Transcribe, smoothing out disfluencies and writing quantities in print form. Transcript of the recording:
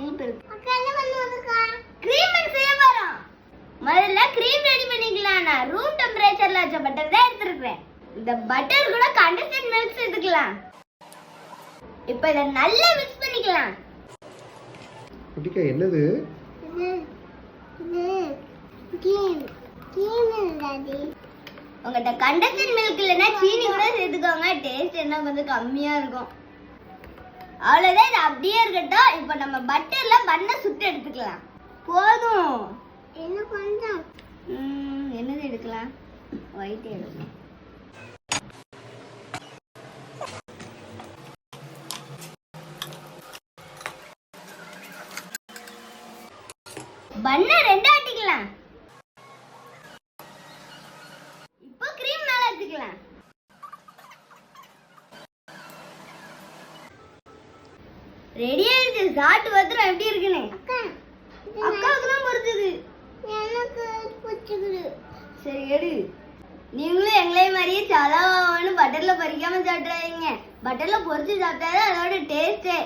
இனிப்பு இருக்கு. கிரீம் செய்ய போறோம். முதல்ல கிரீம் ரெடி பண்ணிக்கலாம். நான் ரூம் டெம்பரேச்சர்ல வச்ச பட்டர் தான் எடுத்துருக்கேன். இந்த பட்டர் கூட கண்டென்ஸ்ட் மில்க் சேர்த்துக்கலாம். இப்போ இத நல்லா மிக்ஸ் பண்ணிக்கலாம். குட்டிக்கா என்னது? உங்கள்கிட்ட கண்டென்ஸ்ட் மில்க் இல்லைன்னா சீனி கூட சேர்த்துக்கோங்க. டேஸ்ட் என்ன கொஞ்சம் கம்மியா இருக்கும். அவ்வளோதான், இது அப்படியே இருக்கட்டும். இப்போ நம்ம பட்டர்ல பண்ணை சுட்டு எடுத்துக்கலாம். போதும். என்ன கொஞ்சம் என்னது எடுக்கலாம்? ஒயிட் எடுக்கலாம். பண்ணை ரெண்டா ஆட்டிக்கலாம். இப்போ கிரீம் மேல எடுத்துக்கலாம். ரெடி ஆயிடுச்சு. சாப்பிட்டு பத்திரம் எப்படி இருக்குன்னு அக்காவுக்கு தான் பொறுத்தது. எனக்கு பிடிச்சிக்குது. சரி எடு. நீங்களும் எங்களே மாதிரியே சாதாவானு பட்டர்ல பறிக்காம சாப்பிட்றாதீங்க. பட்டர்ல பொரிச்சு சாப்பிட்டாதான் அதோட டேஸ்டே.